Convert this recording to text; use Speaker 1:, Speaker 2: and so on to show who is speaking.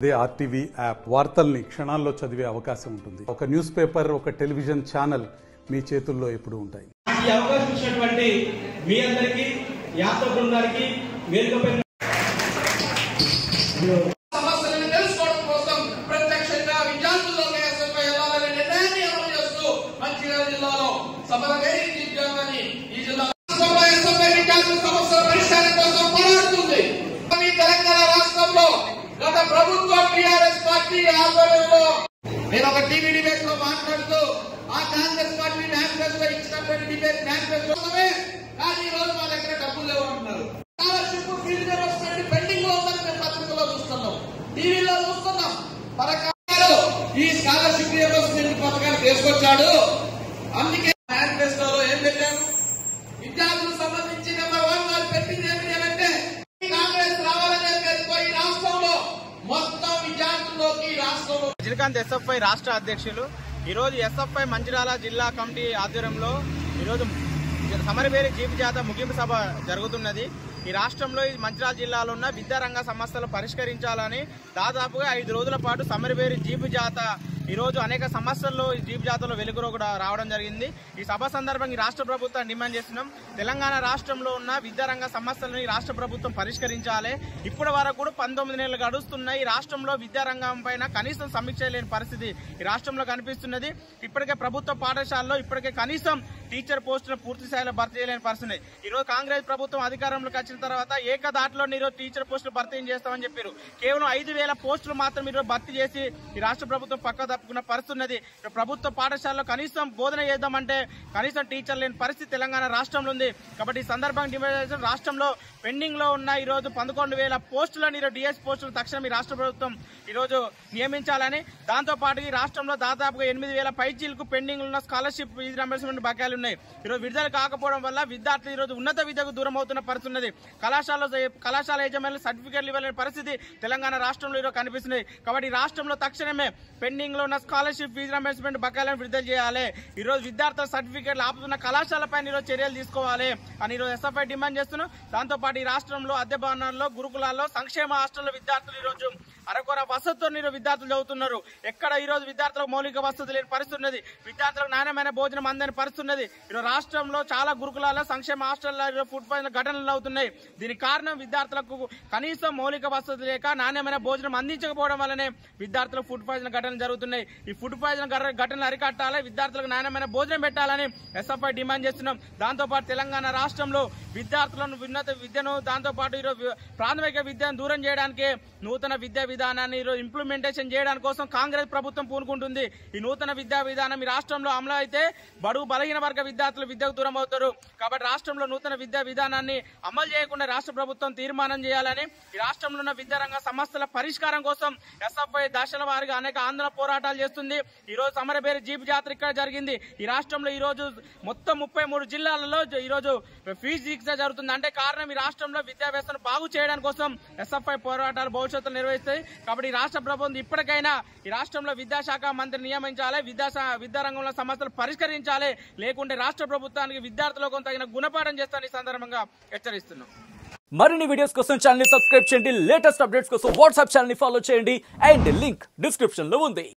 Speaker 1: అదే RTV app వార్తల్ని క్షణాల్లో చదివే అవకాశం ఉంటుంది. ఒక న్యూస్ పేపర్, ఒక టెలివిజన్ ఛానల్ మీ చేతుల్లో ఎప్పుడూ ఉంటాయి.
Speaker 2: ఈ అవకాశం ఇచ్చినటువంటి మీ అందరికీ, యాత్ర బృందానికి, వేదికపై
Speaker 3: సమస్యలను తెలుసుకోవడం కోసం ప్రత్యక్షంగా విద్యార్థుల్లోకి వెళ్ళాలనే నిర్ణయాన్ని అమలు చేస్తూ మంచిర్యాల జిల్లాలో సమరవేది విద్యార్థిని ఈ జిల్లా విద్యార్థుల సమస్యల పరిష్కారం కోసం పోరాడుతుంది. తెలంగాణ రాష్ట్రంలో గత ప్రభుత్వం టీఆర్ఎస్ పార్టీ ఆధ్వర్యంలో నేను ఒక టీవీ డిబేట్ లో మాట్లాడుతూ ఆ కాంగ్రెస్ పార్టీ మేనిఫెస్టో ఇచ్చినటువంటి డిబేట్ మేనిఫెస్టో కానీ ఈ రోజు మా దగ్గర డబ్బులు లేవు అంటున్నారు. స్కాలర్షిప్ ఫీజు వస్తుంది, పెండింగ్ లో ఉందని మేము పత్రికలో చూస్తున్నాం, టీవీలో చూస్తున్నాం. ఈ స్కాలర్షిప్ రియంబర్స్మెంట్ పథకాన్ని తీసుకొచ్చాడు. అందుకే మేనిఫెస్టోలో ఏం పెట్టాము, విద్యార్థులకు సంబంధించి నెంబర్ 1 వారు పెట్టింది ఏంటంటే కాంగ్రెస్ రావాలని చెప్పి రాష్ట్రంలో మొత్తం విద్యార్థుల్లోకి రాష్ట్రంలో
Speaker 4: రజనీకాంత్ ఎస్ఎఫ్ఐ రాష్ట్ర అధ్యక్షులు ఈరోజు ఎస్ఎఫ్ఐ మంచిర్యాల జిల్లా కమిటీ ఆధ్వర్యంలో ఈరోజు సమరవేరి జీపు జాత ముగింపు సభ జరుగుతున్నది. ఈ రాష్ట్రంలో మంచిర్యాల జిల్లాలో ఉన్న విద్యారంగ సమస్యలు పరిష్కరించాలని దాదాపుగా 5 రోజుల పాటు సమరవేరి జీపు జాత ఈరోజు అనేక సమస్యల్లో ఈ జీపు జాతలో వెలుగులో కూడా రావడం జరిగింది. ఈ సభ సందర్భంగా ఈ రాష్ట్ర ప్రభుత్వం డిమాండ్ చేస్తున్నాం, తెలంగాణ రాష్ట్రంలో ఉన్న విద్యారంగ సమస్యలను ఈ రాష్ట్ర ప్రభుత్వం పరిష్కరించాలి. ఇప్పటి వరకు కూడా 19 నెలలు గడుస్తున్నాయి. ఈ రాష్ట్రంలో విద్యారంగం పైన కనీసం సమీక్ష లేని పరిస్థితి ఈ రాష్ట్రంలో కనిపిస్తున్నది. ఇప్పటికే ప్రభుత్వ పాఠశాలలో ఇప్పటికే కనీసం టీచర్ పోస్టులను పూర్తి స్థాయిలో భర్తీ చేయలేని పరిస్థితి. ఈరోజు కాంగ్రెస్ ప్రభుత్వం అధికారంలోకి వచ్చిన తర్వాత ఏకదాటిలో ఈరోజు టీచర్ పోస్టులు భర్తీ చేస్తామని చెప్పారు. కేవలం 5,000 పోస్టులు మాత్రం ఈరోజు భర్తీ చేసి ఈ రాష్ట్ర ప్రభుత్వం పక్క తప్పుకున్న పరిస్థితి ఉన్నది. ప్రభుత్వ పాఠశాలలో కనీసం బోధన చేద్దామంటే కనీసం టీచర్ లేని పరిస్థితి తెలంగాణ రాష్ట్రంలో ఉంది. కాబట్టి ఈ సందర్భంగా డిమాండ్ రాష్ట్రంలో పెండింగ్ లో ఉన్న ఈరోజు 11,000 పోస్టులను ఈరోజు డిఎస్ పోస్టులు తక్షణం ఈ రాష్ట్ర ప్రభుత్వం ఈరోజు నియమించాలని, దాంతో పాటు ఈ రాష్ట్రంలో దాదాపుగా 8,000 పైచీలకు పెండింగ్ ఉన్న స్కాలర్షిప్ ఫీజు రింబర్స్మెంట్ బకాయిలు ఉన్నాయి. ఈరోజు విడుదల కాకపోవడం వల్ల విద్యార్థులు ఈరోజు ఉన్నత విద్యకు దూరం అవుతున్న పరిస్థితి ఉన్నది. కళాశాల యజమానులు సర్టిఫికేట్లు ఇవ్వలేని పరిస్థితి తెలంగాణ రాష్ట్రంలో ఈరోజు కనిపిస్తుంది. కాబట్టి రాష్ట్రంలో తక్షణమే పెండింగ్ లో ఉన్న స్కాలర్షిప్ ఫీజు రింబర్స్మెంట్ బకాయిలను విడుదల చేయాలి. ఈరోజు విద్యార్థుల సర్టిఫికేట్లు ఆపుతున్న కళాశాలపైన ఈరోజు చర్యలు తీసుకోవాలి అని ఈరోజు ఎస్ఎఫ్ఐ డిమాండ్ చేస్తున్నాం. దాంతో పాటు ఈ రాష్ట్రంలో అద్దె భవనాల్లో, గురుకులాల్లో, సంక్షేమ హాస్టల్లో విద్యార్థులు ఈరోజు అరకొర వసతితో విద్యార్థులు చదువుతున్నారు. ఎక్కడ ఈరోజు విద్యార్థులకు మౌలిక వసతి లేని పరిస్థితి ఉన్నది. విద్యార్థులకు నాణ్యమైన భోజనం అందని పరిస్థితి ఉన్నది. ఈరోజు రాష్ట్రంలో చాలా గురుకులాల్లో, సంక్షేమ హాస్టల్లో ఫుడ్ పాయిజన్ ఘటనలు అవుతున్నాయి. దీనికి కారణం విద్యార్థులకు కనీసం మౌలిక వసతి లేక నాణ్యమైన భోజనం అందించకపోవడం వల్లనే విద్యార్థులకు ఫుడ్ పాయిజన్ ఘటనలు జరుగుతున్నాయి. ఈ ఫుడ్ పాయిజన్ ఘటనలు అరికట్టాలి, విద్యార్థులకు నాణ్యమైన భోజనం పెట్టాలని ఎస్ఎఫ్ఐ డిమాండ్ చేస్తున్నాం. దాంతోపాటు తెలంగాణ రాష్ట్రంలో విద్యార్థులను ఉన్నత విద్యను, దాంతోపాటు ఈరోజు ప్రాథమిక విద్యను దూరం చేయడానికి నూతన విద్యా విధానాన్ని ఈరోజు ఇంప్లిమెంటేషన్ చేయడానికి కోసం కాంగ్రెస్ ప్రభుత్వం పూనుకుంటుంది. ఈ నూతన విద్యా విధానం ఈ రాష్ట్రంలో అమలు అయితే బడుగు బలహీన వర్గ విద్యార్థులు విద్యకు దూరం అవుతారు. కాబట్టి రాష్ట్రంలో నూతన విద్యా విధానాన్ని అమలు చేయకుండా రాష్ట్ర ప్రభుత్వం తీర్మానం చేయాలని, ఈ రాష్ట్రంలో ఉన్న విద్యారంగ సమస్యల పరిష్కారం కోసం ఎస్ఎఫ్ఐ దశల వారీగా అనేక ఆందోళన పోరాటాలు చేస్తుంది. ఈ రోజు సమరవేరి జీపు జాతర ఇక్కడ జరిగింది. ఈ రాష్ట్రంలో ఈ రోజు మొత్తం 33 జిల్లాలలో ఈ రోజు ఫీజు దీక్ష జరుగుతుంది. అంటే కారణం ఈ రాష్ట్రంలో విద్యా వ్యవస్థను బాగు చేయడానికి కోసం ఎస్ఎఫ్ఐ పోరాటాలు భవిష్యత్తులో నిర్వహిస్తాయి. కాబట్టి రాష్ట్ర ప్రభుత్వం ఇప్పటికైనా ఈ రాష్ట్రంలో విద్యాశాఖ మంత్రి నియమించాలి, విద్యారంగంలో సమస్యలు పరిష్కరించాలి. లేకుంటే రాష్ట్ర ప్రభుత్వానికి విద్యార్థులకు కొంత గుణపాఠం చేస్తానని ఈ సందర్భంగా హెచ్చరిస్తున్నాం.
Speaker 5: మరిన్ని వీడియోస్ కోసం ఛానల్ ని సబ్స్క్రైబ్ చేయండి, లేటెస్ట్ అప్డేట్స్ కోసం వాట్సాప్ ఛానల్ ని ఫాలో చేయండి అండ్ లింక్ డిస్క్రిప్షన్ లో ఉంది.